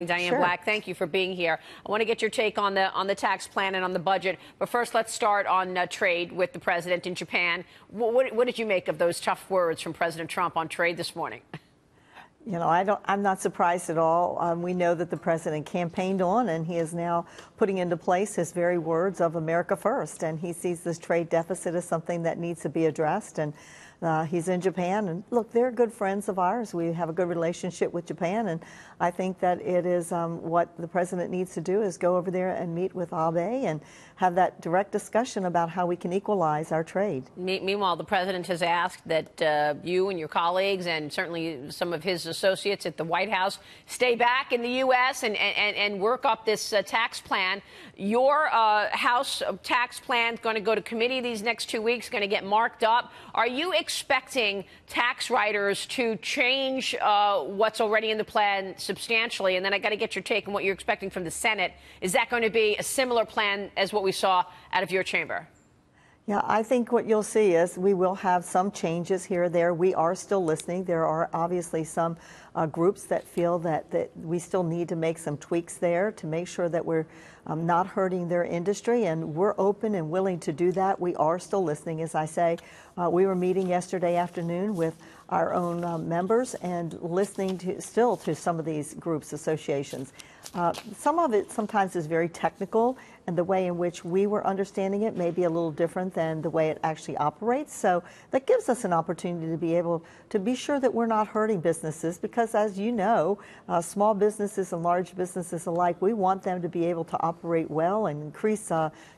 Diane Sure. Black, thank you for being here. I want to get your take on the tax plan and on the budget. But first, let's start on trade with the president in Japan. What did you make of those tough words from President Trump on trade this morning? You know, I'm not surprised at all. We know that the president campaigned on, and he is now putting into place his very words of America first. And he sees this trade deficit as something that needs to be addressed. And he's in Japan. And look, they're good friends of ours. We have a good relationship with Japan. And I think that it is what the president needs to do is go over there and meet with Abe and have that direct discussion about how we can equalize our trade. Meanwhile, the president has asked that you and your colleagues and certainly some of his associates at the White House stay back in the U.S. and work up this tax plan. Your House tax plan is going to go to committee these next 2 weeks, going to get marked up. Are you expecting tax writers to change what's already in the plan substantially? And then I got to get your take on what you're expecting from the Senate. Is that going to be a similar plan as what we saw out of your chamber? Yeah, I think what you'll see is we will have some changes here or there. We are still listening. There are obviously some groups that feel that we still need to make some tweaks there to make sure that we're not hurting their industry, and we're open and willing to do that. We are still listening, as I say. We were meeting yesterday afternoon with our own members and listening still to some of these groups, associations. Some of it sometimes is very technical, and the way in which we were understanding it may be a little different than the way it actually operates. So that gives us an opportunity to be able to be sure that we're not hurting businesses, because as you know, small businesses and large businesses alike, we want them to be able to operate well and increase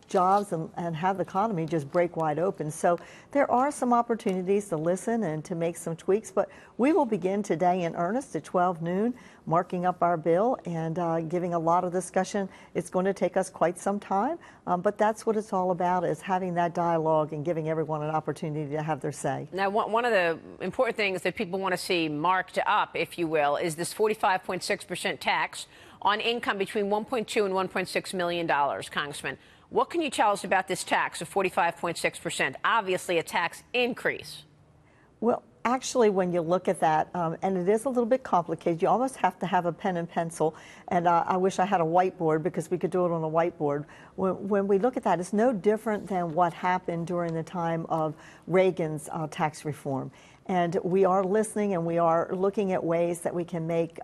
jobs and have the economy just break wide open. So there are some opportunities to listen and to make some tweaks, but we will begin today in earnest at 12 noon, marking up our bill and giving a lot of discussion. It's going to take us quite some time, but that's what it's all about, is having that dialogue and giving everyone an opportunity to have their say. Now, one of the important things that people want to see marked up, if you will, is this 45.6% tax on income between $1.2 and $1.6 million, Congressman. What can you tell us about this tax of 45.6%? Obviously a tax increase. Well, actually, when you look at that, and it is a little bit complicated, you almost have to have a pen and pencil, and I wish I had a whiteboard because we could do it on a whiteboard. When we look at that, it's no different than what happened during the time of Reagan's tax reform. And we are listening, and we are looking at ways that we can make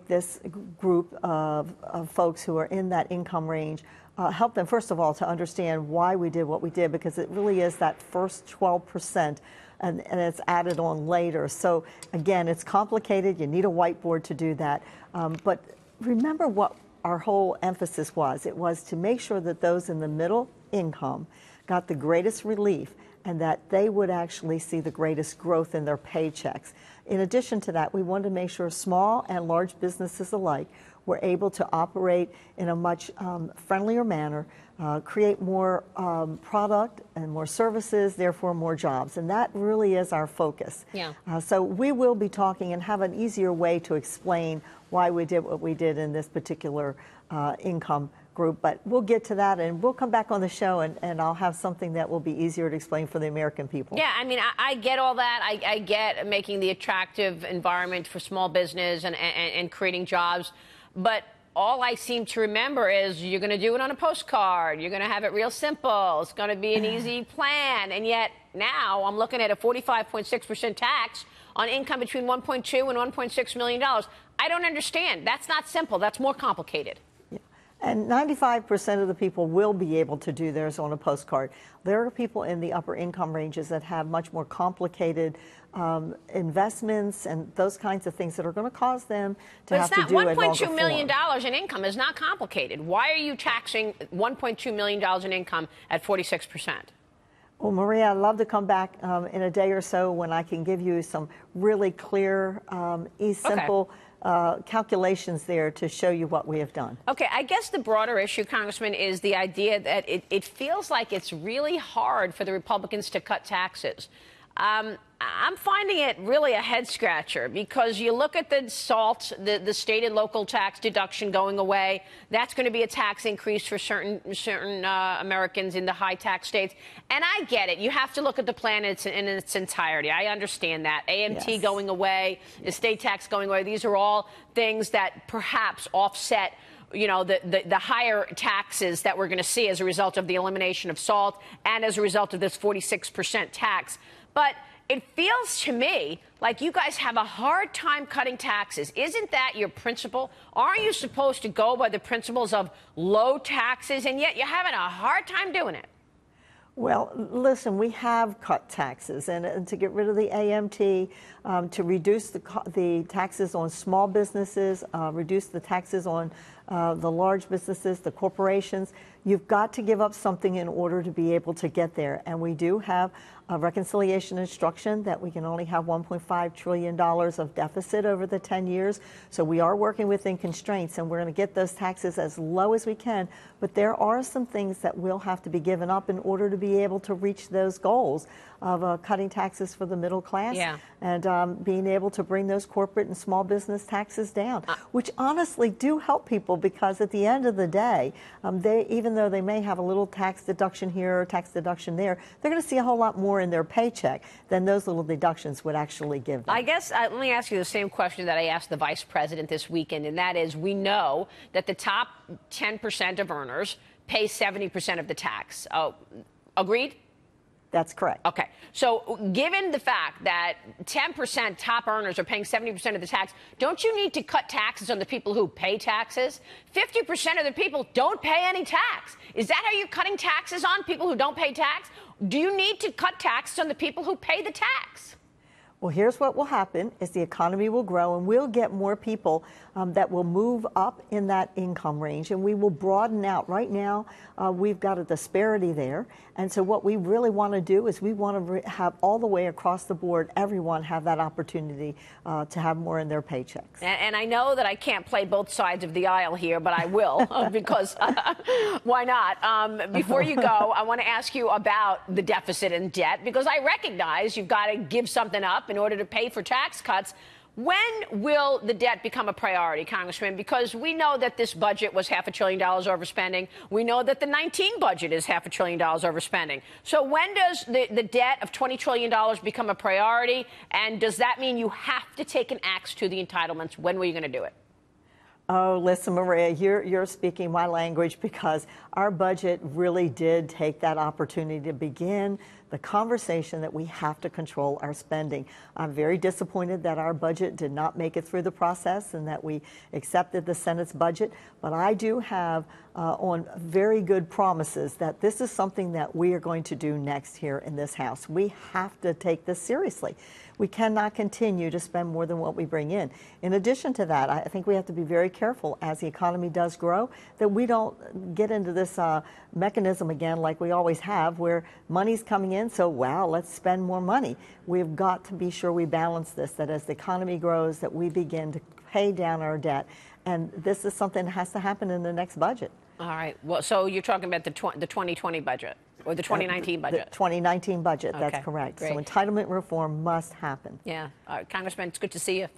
this group of folks who are in that income range, help them, first of all, to understand why we did what we did, because it really is that first 12%, and it's added on later. So, again, it's complicated. You need a whiteboard to do that. But remember what our whole emphasis was. It was to make sure that those in the middle income got the greatest relief, and that they would actually see the greatest growth in their paychecks. In addition to that, we wanted to make sure small and large businesses alike were able to operate in a much friendlier manner, create more product and more services, therefore more jobs. And that really is our focus. Yeah. So we will be talking and have an easier way to explain why we did what we did in this particular income group. But we'll get to that, and we'll come back on the show, and I'll have something that will be easier to explain for the American people. Yeah, I mean, I get all that. I get making the attractive environment for small business and creating jobs. But all I seem to remember is you're going to do it on a postcard. You're going to have it real simple. It's going to be an easy plan. And yet now I'm looking at a 45.6% tax on income between $1.2 and $1.6 million. I don't understand. That's not simple. That's more complicated. And 95% of the people will be able to do theirs on a postcard. There are people in the upper income ranges that have much more complicated investments and those kinds of things that are going to cause them to have to do it longer form. $1.2 million in income is not complicated. Why are you taxing $1.2 million in income at 46%? Well, Maria, I'd love to come back in a day or so when I can give you some really clear, simple calculations there to show you what we have done. Okay, I guess the broader issue, Congressman, is the idea that it feels like it's really hard for the Republicans to cut taxes. I'm finding it really a head scratcher because you look at the SALT, the state and local tax deduction going away. That's going to be a tax increase for certain Americans in the high tax states. And I get it. You have to look at the plan in its entirety. I understand that. AMT going away, estate tax going away. These are all things that perhaps offset the higher taxes that we're going to see as a result of the elimination of SALT and as a result of this 46% tax. But it feels to me like you guys have a hard time cutting taxes. Isn't that your principle? Aren't you supposed to go by the principles of low taxes, and yet you're having a hard time doing it? Well, listen, we have cut taxes, and to get rid of the AMT, to reduce the taxes on small businesses, reduce the taxes on the large businesses, the corporations. You've got to give up something in order to be able to get there. And we do have a reconciliation instruction that we can only have $1.5 trillion of deficit over the 10 years. So we are working within constraints, and we're going to get those taxes as low as we can. But there are some things that will have to be given up in order to be able to reach those goals of cutting taxes for the middle class and being able to bring those corporate and small business taxes down, which honestly do help people, because at the end of the day, even though they may have a little tax deduction here or tax deduction there, they're going to see a whole lot more in their paycheck than those little deductions would actually give them. I guess let me ask you the same question that I asked the vice president this weekend, and that is, we know that the top 10% of earners pay 70% of the tax. Agreed? That's correct. Okay. So given the fact that 10% top earners are paying 70% of the tax, don't you need to cut taxes on the people who pay taxes? 50% of the people don't pay any tax. Is that how you're cutting taxes on people who don't pay tax? Do you need to cut taxes on the people who pay the tax? Well, here's what will happen is the economy will grow, and we'll get more people that will move up in that income range, and we will broaden out. Right now, we've got a disparity there. And so what we really want to do is we want to have all the way across the board, everyone have that opportunity to have more in their paychecks. And I know that I can't play both sides of the aisle here, but I will because why not? Before you go, I want to ask you about the deficit and debt, because I recognize you've got to give something up in order to pay for tax cuts. When will the debt become a priority, Congressman? Because we know that this budget was $500 billion overspending. We know that the 19 budget is $500 billion overspending. So when does the debt of $20 trillion become a priority? And does that mean you have to take an axe to the entitlements? When were you going to do it? Oh, listen, Maria, you're speaking my language, because our budget really did take that opportunity to begin the conversation that we have to control our spending. I'm very disappointed that our budget did not make it through the process and that we accepted the Senate's budget. But I do have on very good promises that this is something that we are going to do next here in this House. We have to take this seriously. We cannot continue to spend more than what we bring in. In addition to that, I think we have to be very careful as the economy does grow that we don't get into this mechanism again like we always have, where money's coming in, so wow, let's spend more money. We've got to be sure we balance this, that as the economy grows, that we begin to pay down our debt. And this is something that has to happen in the next budget. All right. Well, so you're talking about the 2020 budget or the 2019 budget? The 2019 budget, okay, that's correct. Great. So entitlement reform must happen. Yeah. Congressman, it's good to see you.